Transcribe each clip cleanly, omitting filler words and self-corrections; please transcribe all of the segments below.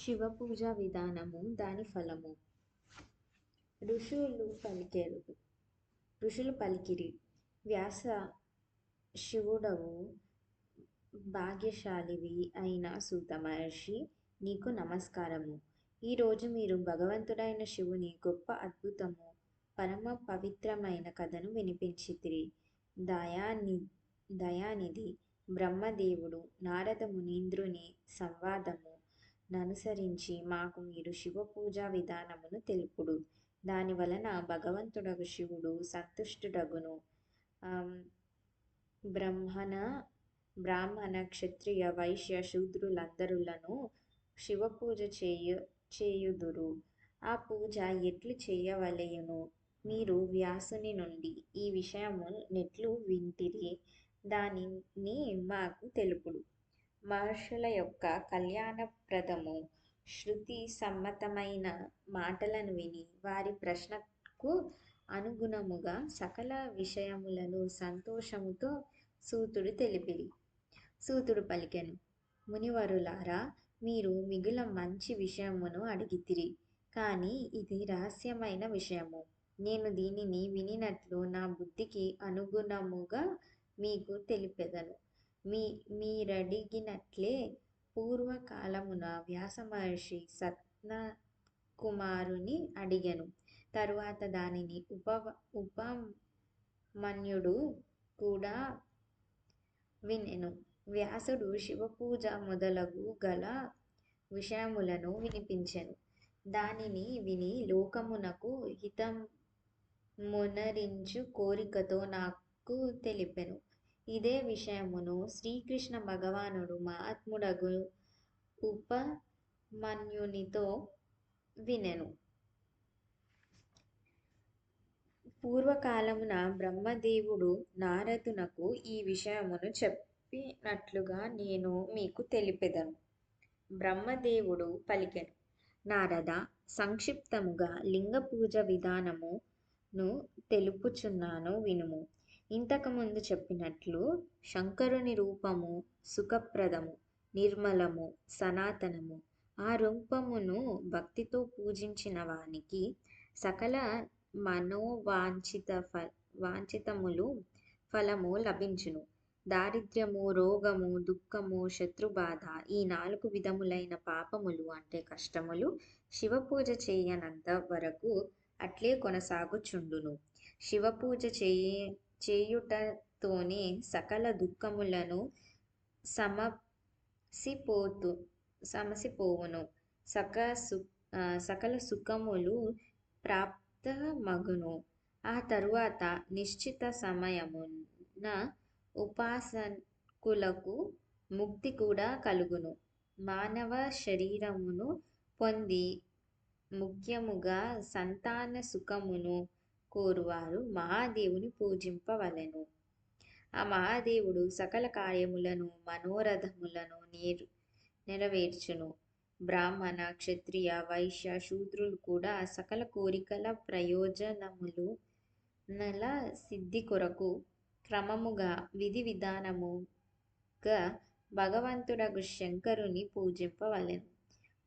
శివ పూజా విధానము దాని ఫలము. ఋషులు పలికెరు ఋషులు పలికిరి, వ్యాస శివుడవు భాగ్యశాలివి అయిన సూత మహర్షి, నీకు నమస్కారము. ఈరోజు మీరు భగవంతుడైన శివుని గొప్ప అద్భుతము, పరమ పవిత్రమైన కథను వినిపించితిరి. దయానిధి బ్రహ్మదేవుడు నారద మునీంద్రుని సంవాదము ననుసరించి మాకు మీరు శివ పూజా విధానమును తెలుపుడు. దాని వలన భగవంతుడగు శివుడు సంతుష్టుడగును. బ్రాహ్మణ క్షత్రియ వైశ్య శూద్రులందరులను శివ పూజ చేయుదురు. ఆ పూజ ఎట్లు చేయవలెను? మీరు వ్యాసుని నుండి ఈ విషయము నెట్లు వింటిరి? దానిని మాకు తెలుపుడు. మహర్షుల యొక్క కళ్యాణప్రదము శృతి సమ్మతమైన మాటలను విని వారి ప్రశ్నకు అనుగుణముగా సకల విషయములను సంతోషముతో సూతుడు తెలిపిరి. సూతుడు పలికెను, మునివరులారా, మీరు మిగుల మంచి విషయమును అడిగితిరి. కానీ ఇది రహస్యమైన విషయము. నేను దీనిని వినినట్లు నా బుద్ధికి అనుగుణముగా మీకు తెలిపెదను. మీరడిగినట్లే పూర్వకాలమున వ్యాస మహర్షి సనత్కుమారుని అడిగెను. తరువాత దానిని ఉపమన్యుడు కూడా వినెను. వ్యాసుడు శివపూజ మొదలగు గల విషయములను వినిపించెను. దానిని విని లోకమునకు హితమునరించు కోరికతో నాకు తెలిపెను. ఇదే విషయమును శ్రీకృష్ణ భగవానుడు మహాత్ముడగు ఉపమన్యునితో వినెను. పూర్వకాలమున బ్రహ్మదేవుడు నారదునకు ఈ విషయమును చెప్పినట్లుగా నేను మీకు తెలిపెదను. బ్రహ్మదేవుడు పలికెను, నారద, సంక్షిప్తముగా లింగ పూజ విధానమును తెలుపుచున్నాను వినుము. ఇంతకుముందు చెప్పినట్లు శంకరుని రూపము సుఖప్రదము, నిర్మలము, సనాతనము. ఆ రూపమును భక్తితో పూజించిన వానికి సకల మనోవాంఛితములు ఫలము లభించును. దారిద్ర్యము, రోగము, దుఃఖము, శత్రుబాధ, ఈ 4 విధములైన పాపములు అంటే కష్టములు శివపూజ చేయనంత వరకు అట్లే కొనసాగుచుండును. శివపూజ చేయుటతోనే సకల దుఃఖములను సమసిపోవును. సకల సుఖములు ప్రాప్తమగును. ఆ తరువాత నిశ్చిత సమయమున ఉపాసకులకు ముక్తి కూడా కలుగును. మానవ శరీరమును పొంది ముఖ్యముగా సంతాన సుఖమును కోరువారు మహాదేవుని పూజింపవలెను. ఆ మహాదేవుడు సకల కార్యములను, మనోరథములను నెరవేర్చును. బ్రాహ్మణ, క్షత్రియ, వైశ్య, శూద్రులు కూడా సకల కోరికల ప్రయోజనముల సిద్ధి కొరకు క్రమముగా విధి విధానముగా భగవంతుడగు శంకరుని పూజింపవలెను.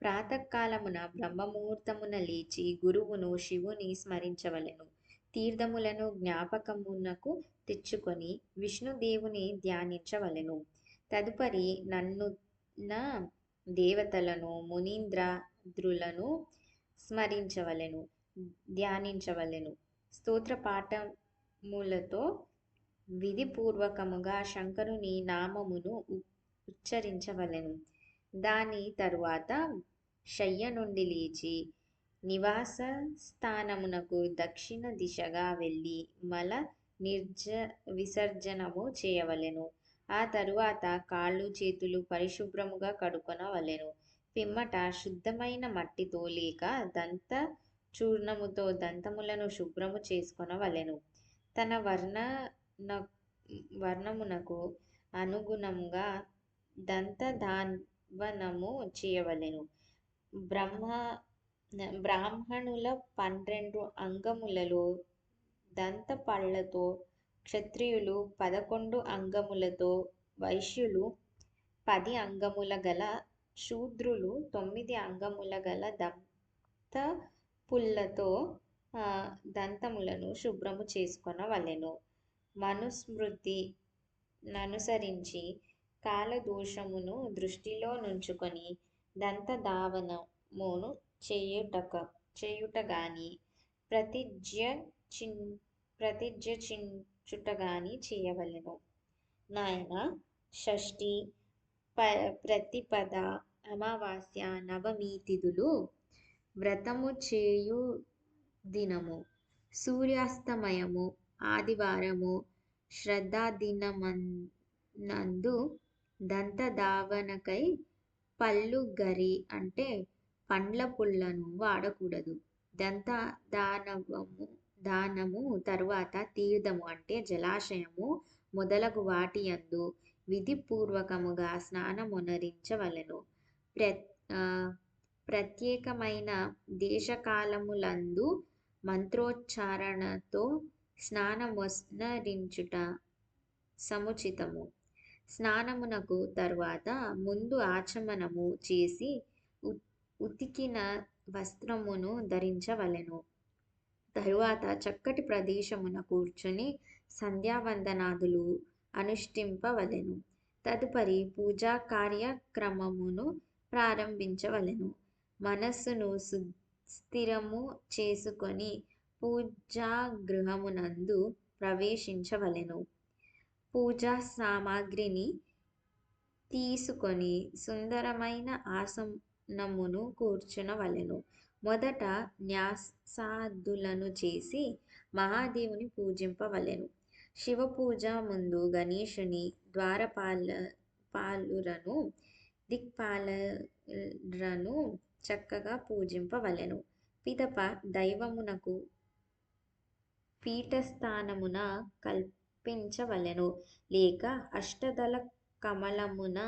ప్రాతకాలమున బ్రహ్మముహూర్తమున లేచి గురువును శివుని స్మరించవలెను. తీర్థములను జ్ఞాపకమునకు తెచ్చుకొని విష్ణుదేవుని ధ్యానించవలెను. తదుపరి నన్నున్న దేవతలను, మునీంద్రాదులను స్మరించవలెను, ధ్యానించవలెను. స్తోత్రపాఠములతో విధిపూర్వకముగా శంకరుని నామమును ఉచ్చరించవలెను. దాని తరువాత శయ్య నుండి లేచి నివాస స్థానమునకు దక్షిణ దిశగా వెళ్ళి మల విసర్జనము చేయవలెను. ఆ తరువాత కాళ్ళు చేతులు పరిశుభ్రముగా కడుకొనవలెను. పిమ్మట శుద్ధమైన మట్టితో లేక దంత చూర్ణముతో దంతములను శుభ్రము చేసుకొనవలెను. తన వర్ణమునకు అనుగుణముగా దంతధావనము చేయవలెను. బ్రాహ్మణుల 12 అంగములలో దంతపళ్లతో, క్షత్రియులు 11 అంగములతో, వైశ్యులు 10 అంగముల గల శూద్రులు 9 అంగముల గల దంత పుల్లతో దంతములను శుభ్రము చేసుకొనవలెను. మనుస్మృతి ననుసరించి కాలదోషమును దృష్టిలో నుంచుకొని దంతధావనమును చేయుట గాని ప్రతిజ్ఞించుట గాని చేయవలెను. నాయన షష్ఠి, ప్రతిపద, అమావాస్య, నవమి తిథులు వ్రతము చేయు దినము. సూర్యాస్తమయము, ఆదివారము, శ్రద్ధాదినమందు దంతధావనకై పళ్ళు గరి అంటే పండ్ల పుల్లను వాడకూడదు. దానము తరువాత తీర్థము అంటే జలాశయము మొదలగు వాటియందు విధిపూర్వకముగా స్నానమొనరించవలెను. ప్రత్యేకమైన దేశకాలములందు మంత్రోచ్చారణతో స్నానమొనరించుట సముచితము. స్నానమునకు తరువాత ముందు ఆచమనము చేసి ఉతికిన వస్త్రమును ధరించవలెను. తరువాత చక్కటి ప్రదేశమున కూర్చుని సంధ్యావందనాదులు అనుష్ఠింపవలెను. తదుపరి పూజా కార్యక్రమమును ప్రారంభించవలెను. మనస్సును స్థిరము చేసుకొని పూజాగృహమునందు ప్రవేశించవలెను. పూజా సామగ్రిని తీసుకొని సుందరమైన ఆసనమున కూర్చునవలెను. మొదట న్యాసాదులను చేసి మహాదేవుని పూజింపవలెను. శివపూజ ముందు గణేశుని, ద్వారపాలురను, దిక్పాలరులను చక్కగా పూజింపవలెను. పిదప దైవమునకు పీఠస్థానమున కల్పించవలెను. లేక అష్టదళ కమలమున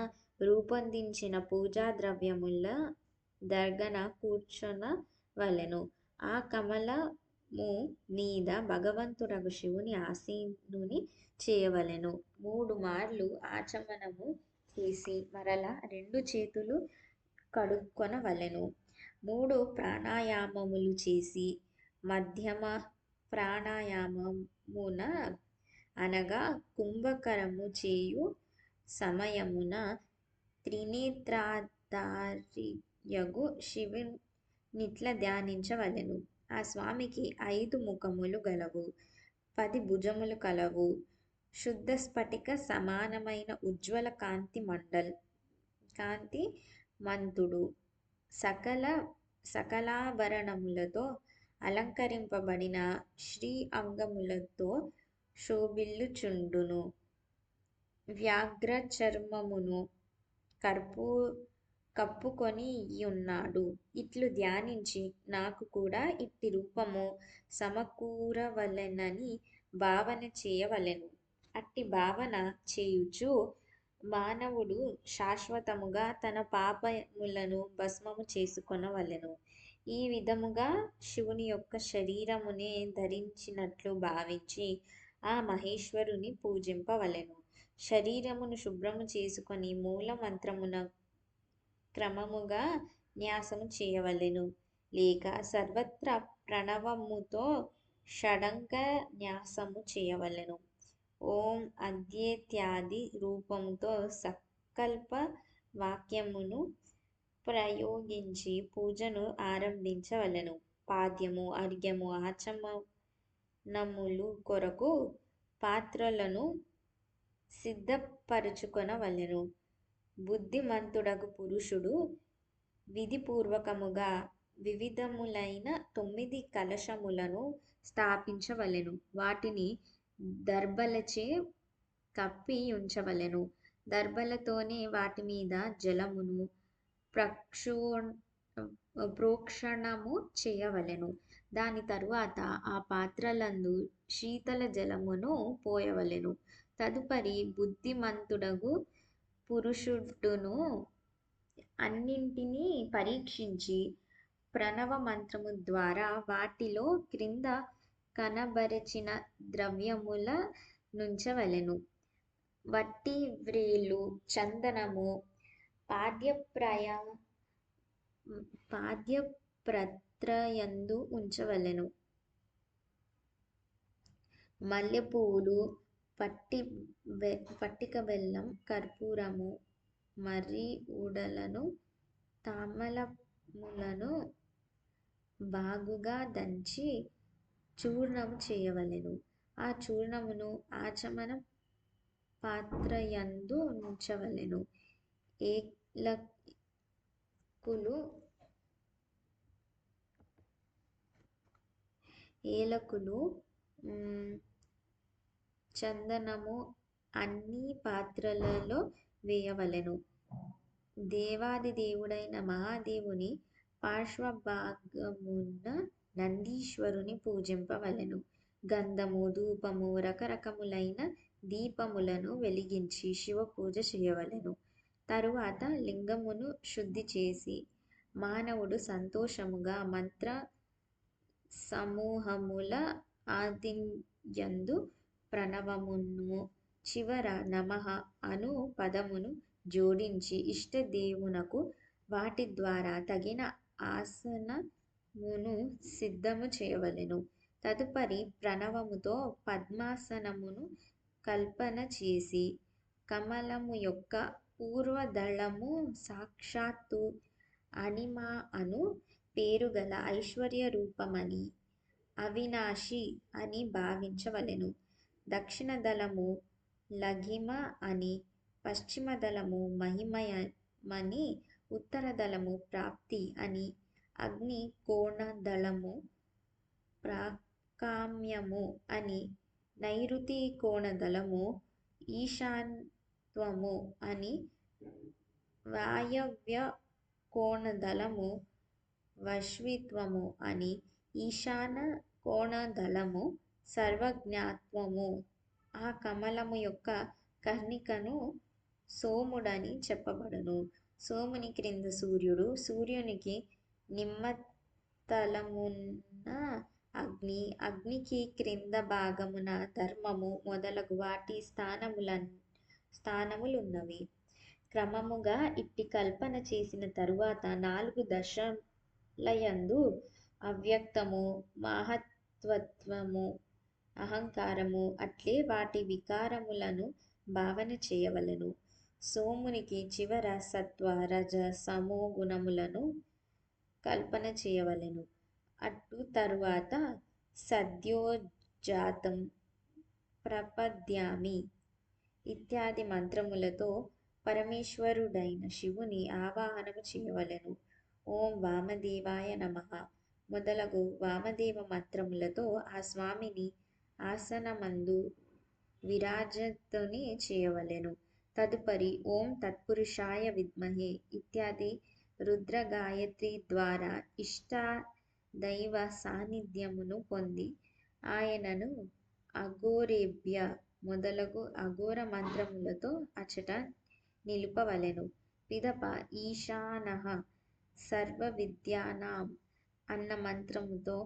రూపొందించిన పూజా ద్రవ్యముల దర్గన కూర్చునవలెను. ఆ కమలము మీద భగవంతుడగు శివుని ఆసీనుని చేయవలెను. 3 మార్లు ఆచమనము చేసి మరల 2 చేతులు కడుక్కొనవలెను. 3 ప్రాణాయామములు చేసి మధ్యమ ప్రాణాయామమున అనగా కుంభకము చేయు సమయమున త్రినేత్రధారియగు శివునిట్ల ధ్యానించవలెను. ఆ స్వామికి 5 ముఖములు గలవు, 10 భుజములు కలవు. శుద్ధ స్ఫటిక సమానమైన ఉజ్వల కాంతిమంతుడు, సకలాభరణములతో అలంకరింపబడిన శ్రీ అంగములతో శోభిల్లుచుండును. వ్యాఘ్రచర్మమును కప్పుకొనియున్నాడు. ఇట్లు ధ్యానించి నాకు కూడా ఇట్టి రూపము సమకూరవలెనని భావన చేయవలెను. అట్టి భావన చేయుచు మానవుడు శాశ్వతముగా తన పాపములను భస్మము చేసుకొనవలెను. ఈ విధముగా శివుని యొక్క శరీరమునే ధరించినట్లు భావించి ఆ మహేశ్వరుని పూజింపవలెను. శరీరమును శుభ్రము చేసుకొని మూల మంత్రమున క్రమముగా న్యాసము చేయవలెను. లేక సర్వత్ర ప్రణవముతో షడంగ న్యాసము చేయవలెను. ఓం అద్యేత్యాది రూపముతో సంకల్ప వాక్యమును ప్రయోగించి పూజను ఆరంభించవలెను. పాద్యము, అర్ఘ్యము, ఆచమనములు కొరకు పాత్రలను సిద్ధపరచుకొనవలెను. బుద్ధిమంతుడగు పురుషుడు విధిపూర్వకముగా వివిధములైన 9 కలశములను స్థాపించవలెను. వాటిని దర్భలచే కప్పి యుంచవలెను. దర్భలతోనే వాటి మీద జలమును ప్రోక్షణము చేయవలెను. దాని తరువాత ఆ పాత్రలందు శీతల జలమును పోయవలెను. తదుపరి బుద్ధిమంతుడగు పురుషుడును అన్నింటినీ పరీక్షించి ప్రణవ మంత్రము ద్వారా వాటిలో క్రింద కనబరచిన ద్రవ్యముల నుంచవలెను. వట్టి వ్రేలు, చందనము, పాద్యప్రాయ పాద్యప్రత్రయందు ఉంచవలెను. మల్లెపూలు, పట్టిక బెల్లం, కర్పూరము, మర్రి ఊడలను, తామలములను బాగుగా దంచి చూర్ణము చేయవలెను. ఆ చూర్ణమును ఆచమన పాత్రయందు ఉంచవలెను. ఏలకులు, చందనము అన్ని పాత్రలలో వేయవలెను. దేవాది దేవుడైన మహాదేవుని పార్శ్వభాగమున నందీశ్వరుని పూజింపవలెను. గంధము, ధూపము, రకరకములైన దీపములను వెలిగించి శివపూజ చేయవలెను. తరువాత లింగమును శుద్ధి చేసి మానవుడు సంతోషముగా మంత్ర సమూహముల ఆదియందు ప్రణవమును చివర నమః అను పదమును జోడించి ఇష్టదేవునకు వాటి ద్వారా తగిన ఆసనమును సిద్ధము చేయవలెను. తదుపరి ప్రణవముతో పద్మాసనమును కల్పన చేసి కమలము యొక్క పూర్వదళము సాక్షాత్తు అనిమ అను పేరుగల ఐశ్వర్య రూపమని, అవినాశి అని భావించవలెను. దక్షిణ దళము లఘిమ అని, పశ్చిమ దళము మహిమయమని, ఉత్తర దళము ప్రాప్తి అని, అగ్ని కోణ దళము ప్రాకామ్యము అని, నైరుతి కోణదళము ఈశాన్యత్వము అని, వాయవ్య కోణదళము వైశ్విత్వము అని, ఈశాన కోణదళము సర్వజ్ఞత్వము. ఆ కమలము యొక్క కర్ణికను సోముడని చెప్పబడును. సోముని క్రింద సూర్యుడు, సూర్యునికి నిమ్మతలమున అగ్ని, అగ్నికి క్రింద భాగమున ధర్మము మొదలగు వాటి స్థానములున్నవి. క్రమముగా ఇట్టి కల్పన చేసిన తరువాత 4 దశలయందు అవ్యక్తము, మహత్తత్వము, అహంకారము అట్లే వాటి వికారములను భావన చేయవలెను. సోమునికి చివర సత్వ, రజ, సమో గుణములను కల్పన చేయవలెను. అటు తరువాత సద్యోజాతం ప్రపద్యామి ఇత్యాది మంత్రములతో పరమేశ్వరుడైన శివుని ఆవాహనము చేయవలెను. ఓం వామదేవాయ నమః మొదలగు వామదేవ మంత్రములతో ఆ స్వామిని ఆసనమందు విరాజితుని చేయవలెను. తదుపరి ఓం తత్పురుషాయ విద్మహే ఇత్యాది రుద్ర గాయత్రి ద్వారా ఇష్ట దైవ సాన్నిధ్యమును పొంది ఆయనను అఘోరేభ్య మొదలగు అఘోర మంత్రములతో అచట నిలుపవలెను. పిదప ఈశానః సర్వవిద్యానాం అన్న మంత్రముతో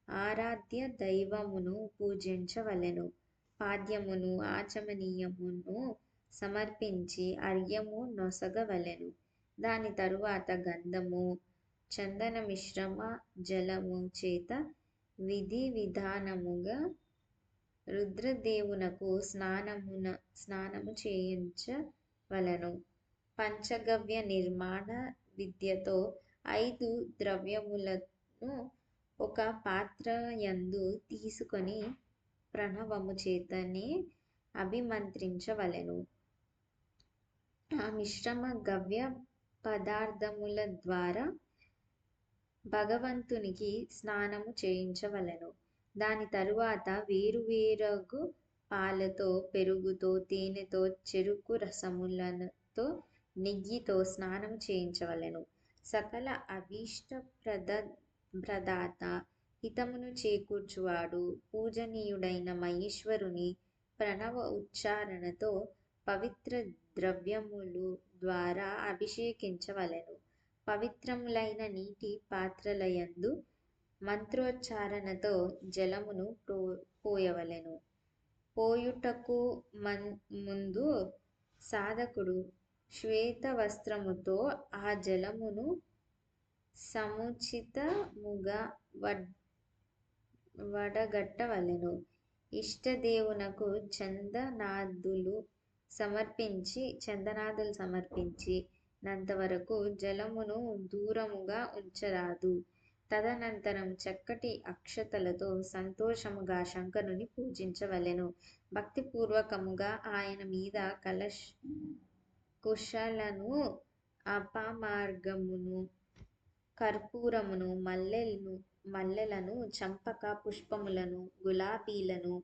ఆరాధ్య దైవమును పూజించవలెను. పాద్యమును ఆచమనీయమును సమర్పించి అర్ఘ్యము నొసగవలెను. దాని తరువాత గంధము, చందన మిశ్రమ జలము చేత విధి విధానముగా రుద్రదేవునకు స్నానము చేయించవలెను. పంచగవ్య నిర్మాణ విద్యతో 5 ద్రవ్యములను ఒక పాత్రయందు తీసుకొని ప్రణవము చేతనే అభిమంత్రించవలెను. ఆ మిశ్రమ గవ్య పదార్థముల ద్వారా భగవంతునికి స్నానము చేయించవలెను. దాని తరువాత వేరువేరగు పాలతో, పెరుగుతో, తేనెతో, చెరకు రసములతో, నెయ్యితో స్నానము చేయించవలెను. సకల అభీష్ట ప్రదాత, హితమును చేకూర్చువాడు, పూజనీయుడైన మహేశ్వరుని ప్రణవ ఉచ్చారణతో పవిత్ర ద్రవ్యములు ద్వారా అభిషేకించవలెను. పవిత్రములైన నీటి పాత్రలయందు మంత్రోచ్చారణతో జలమును పోయవలెను. పోయుటకు ముందు సాధకుడు శ్వేత వస్త్రముతో ఆ జలమును సముచితముగా వడగట్టవలెను. ఇష్టదేవునకు చందనాదులు సమర్పించి నంతవరకు జలమును దూరముగా ఉంచరాదు. తదనంతరం చక్కటి అక్షతలతో సంతోషముగా శంకరుని పూజించవలెను. భక్తిపూర్వకముగా ఆయన మీద కుశలను, అపమార్గమును, కర్పూరమును, మల్లెలను, చంపక పుష్పములను, గులాబీలను,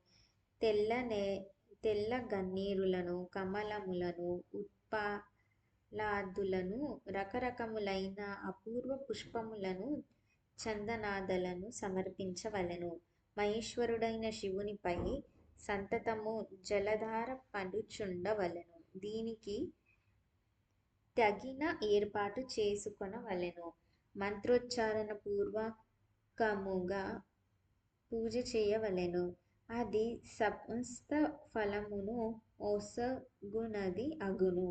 తెల్ల గన్నేరులను, కమలములను, ఉత్పలాదులను, రకరకములైన అపూర్వ పుష్పములను, చందనాదలను సమర్పించవలెను. మహేశ్వరుడైన శివునిపై సంతతము జలధార పడుచుండవలెను. దీనికి తగిన ఏర్పాటు చేసుకొనవలెను. మంత్రోచ్చారణ పూర్వకముగా పూజ చేయవలెను. అది సమస్త ఫలమును ఒసగునది అగును.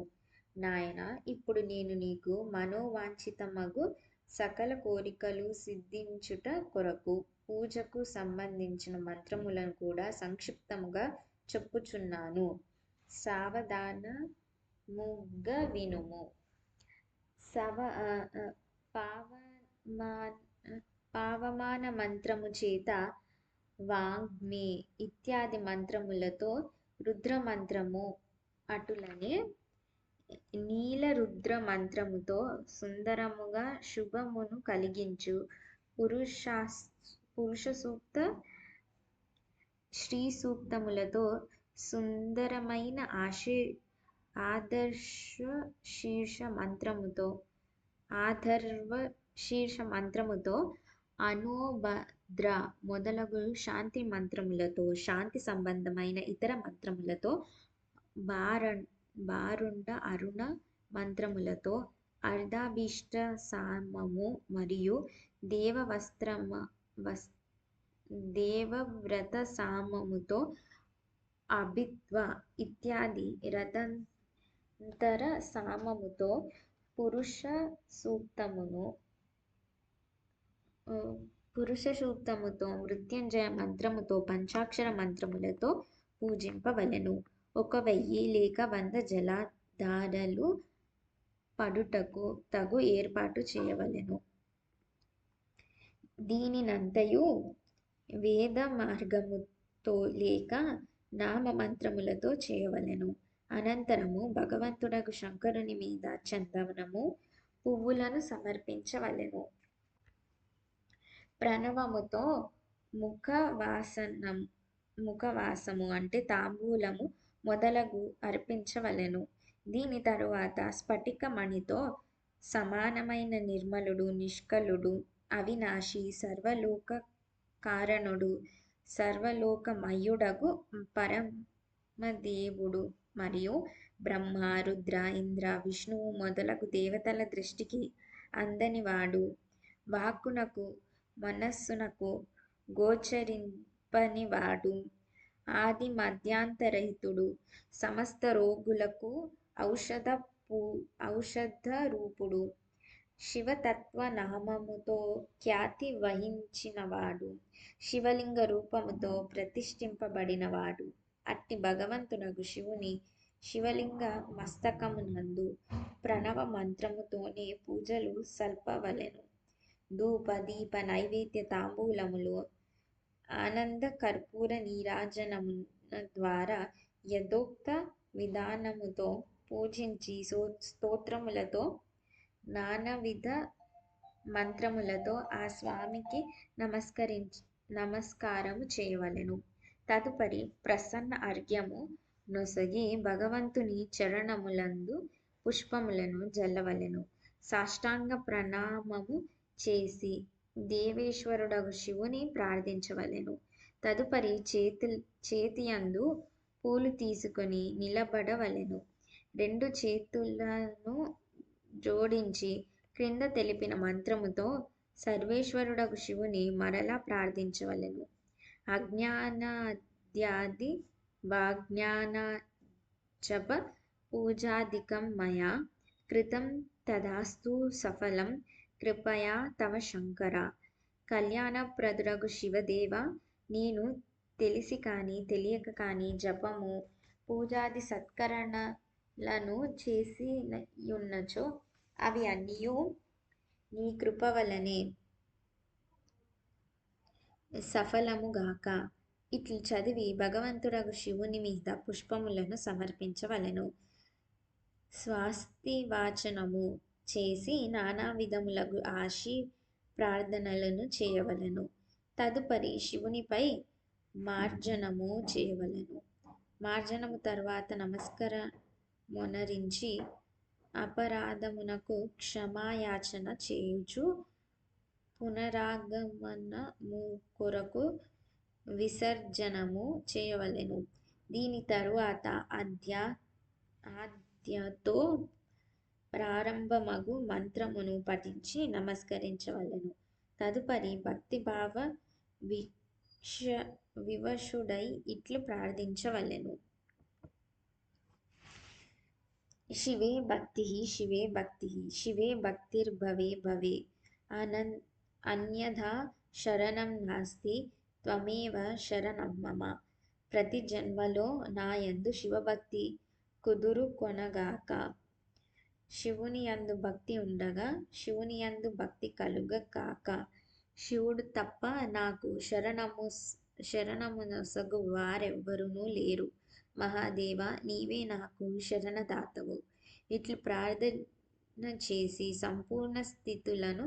నాయనా, ఇప్పుడు నేను నీకు మనోవాంఛితమగు సకల కోరికలు సిద్ధించుట కొరకు పూజకు సంబంధించిన మంత్రములను కూడా సంక్షిప్తముగా చెప్పుచున్నాను. సావధానముగ వినుము. పావమాన మంత్రము చేత వాగ్మి ఇత్యాది మంత్రములతో రుద్రమంత్రము, అటులనే నీలరుద్ర మంత్రముతో సుందరముగా శుభమును కలిగించు పురుష సూక్త, శ్రీ సూక్తములతో సుందరమైన ఆధర్వ శీర్ష మంత్రముతో అనోభద్ర మొదలగు శాంతి మంత్రములతో, శాంతి సంబంధమైన ఇతర మంత్రములతో, బారుండ అరుణ మంత్రములతో, అర్ధాభీష్ట సామము మరియు దేవవ్రత సామముతో, అభిత్వ ఇత్యాది రథంతర సామముతో, పురుష సూక్తముతో, మృత్యుంజయ మంత్రముతో, పంచాక్షర మంత్రములతో పూజింపవలెను. 1000 లేక 100 జలధారలు పడుటకు తగు ఏర్పాటు చేయవలెను. దీనినంతయు వేద మార్గముతో లేక నామ మంత్రములతో చేయవలెను. అనంతరము భగవంతుడగు శంకరుని మీద చందనము, పువ్వులను సమర్పించవలెను. ప్రణవముతో ముఖవాసము అంటే తాంబూలము మొదలగు అర్పించవలెను. దీని తరువాత స్ఫటిక మణితో సమానమైన నిర్మలుడు, నిష్కలుడు, అవినాశి, సర్వలోక కారణుడు, సర్వలోకమయుడగు పరమదేవుడు మరియు బ్రహ్మ, రుద్ర, ఇంద్ర, విష్ణువు మొదలగు దేవతల దృష్టికి అందనివాడు, వాక్కునకు మనస్సునకు గోచరింపనివాడు, ఆది మధ్యాంతరహితుడు, సమస్త రోగులకు ఔషధరూపుడు, శివతత్వ నామముతో ఖ్యాతి వహించినవాడు, శివలింగ రూపముతో ప్రతిష్ఠింపబడినవాడు. అట్టి భగవంతునగు శివలింగ మస్తకమునందు ప్రణవ మంత్రముతోనే పూజలు సల్పవలెను. ధూప, దీప, నైవేద్య తాంబూలములు, ఆనంద కర్పూర నీరాజనముల ద్వారా యథోక్త విధానముతో పూజించి స్తోత్రములతో, నానావిధ మంత్రములతో ఆ స్వామికి నమస్కారము చేయవలెను. తదుపరి ప్రసన్న అర్ఘ్యము నొసగి భగవంతుని చరణములందు పుష్పములను జల్లవలెను. సాష్టాంగ ప్రణామము చేసి దేవేశ్వరుడగు శివుని ప్రార్థించవలెను. తదుపరి చేతియందు పూలు తీసుకొని నిలబడవలెను. 2 చేతులను జోడించి క్రింద తెలిపిన మంత్రముతో సర్వేశ్వరుడగు శివుని మరలా ప్రార్థించవలెను. అజ్ఞానాద్యాది వాజ్ఞానజప పూజాదికం మయా కృతం తదాస్తు సఫలం కృపయా తవ శంకర. కళ్యాణప్రదుడగు శివదేవ, నేను తెలిసి కాని తెలియక కాని జపము పూజాది సత్కరణలను చేసియున్నచో అవి అన్నియు నీ కృప వలనే సఫలముగాక. ఇట్లు చదివి భగవంతుడగు శివుని మీద పుష్పములను సమర్పించవలెను. స్వస్తివాచనము చేసి నానా విధములగు ప్రార్థనలను చేయవలెను. తదుపరి శివునిపై మార్జనము చేయవలెను. మార్జనము తర్వాత నమస్కారమొనరించి అపరాధమునకు క్షమాయాచన చేయుచు పునరాగమనము కొరకు విసర్జనము చేయవలెను. దీని తరువాత ఆద్యతో ప్రారంభమగు మంత్రమును పఠించి నమస్కరించవలెను. తదుపరి భక్తిభావ వివశుడై ఇట్లు ప్రార్థించవలెను. శివే భక్తిః శివే భక్తిః శివే భక్తిర్భవే భవే. అన్యథా శరణం నాస్తి త్వమేవ శరణం మమ. ప్రతి జన్మలో నాయందు శివభక్తి కుదురుకొనగాక. శివునియందు భక్తి ఉండగా శివునియందు భక్తి కలుగగాక. శివుడు తప్ప నాకు శరణమునొసగు వారెవ్వరునూ లేరు. మహాదేవా, నీవే నాకు శరణదాతవు. ఇట్లు ప్రార్థన చేసి సంపూర్ణ స్థితులను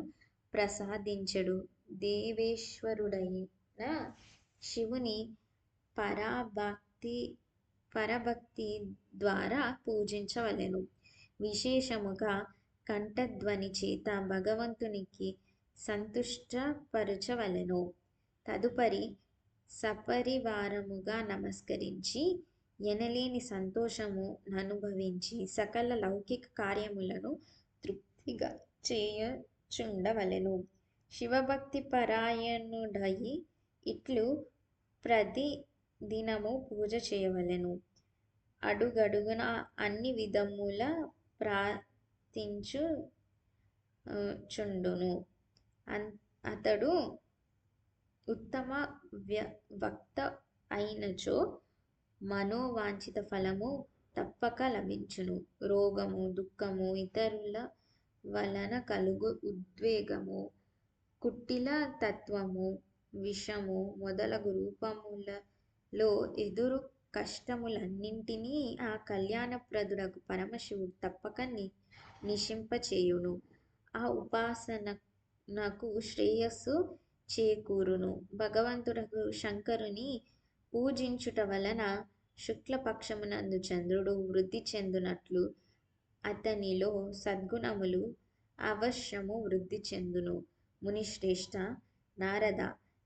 ప్రసాదించెడు దేవేశ్వరుడైన శివుని పరభక్తి ద్వారా పూజించవలెను. విశేషముగా కంఠధ్వని చేత భగవంతునికి సంతుష్టపరచవలెను. తదుపరి సపరివారముగా నమస్కరించి ఎనలేని సంతోషము ననుభవించి సకల లౌకిక కార్యములను తృప్తిగా చేయుచుండవలెను. శివభక్తి పరాయణుడయి ఇట్లు ప్రతి దినము పూజ చేయవలెను. అడుగడుగునా అన్ని విధముల ప్రార్థించుచుండును. అతడు ఉత్తమ వక్త అయినచో మనోవాంఛిత ఫలము తప్పక లభించును. రోగము, దుఃఖము, ఇతరుల వలన కలుగు ఉద్వేగము, కుటిల తత్వము, విషము మొదలగు రూపములలో ఎదురు కష్టములన్నింటినీ ఆ కళ్యాణప్రదుడగు పరమశివుడు తప్పక నశింపచేయును. ఆ ఉపాసనకు శ్రేయస్సు చేకూరును. భగవంతుడగు శంకరుని పూజించుట వలన శుక్లపక్షమునందు చంద్రుడు వృద్ధి చెందునట్లు అతనిలో సద్గుణములు అవశ్యము వృద్ధి చెందును. మునిశ్రేష్ఠ నారద,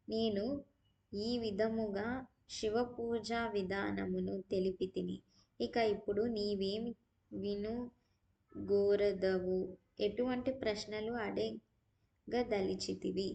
నేను ఈ విధముగా శివపూజా విధానమును తెలిపితిని. ఇక ఇప్పుడు నీవేమి వినుగోరదవు? ఎటువంటి ప్రశ్నలు అడగదలిచితివి?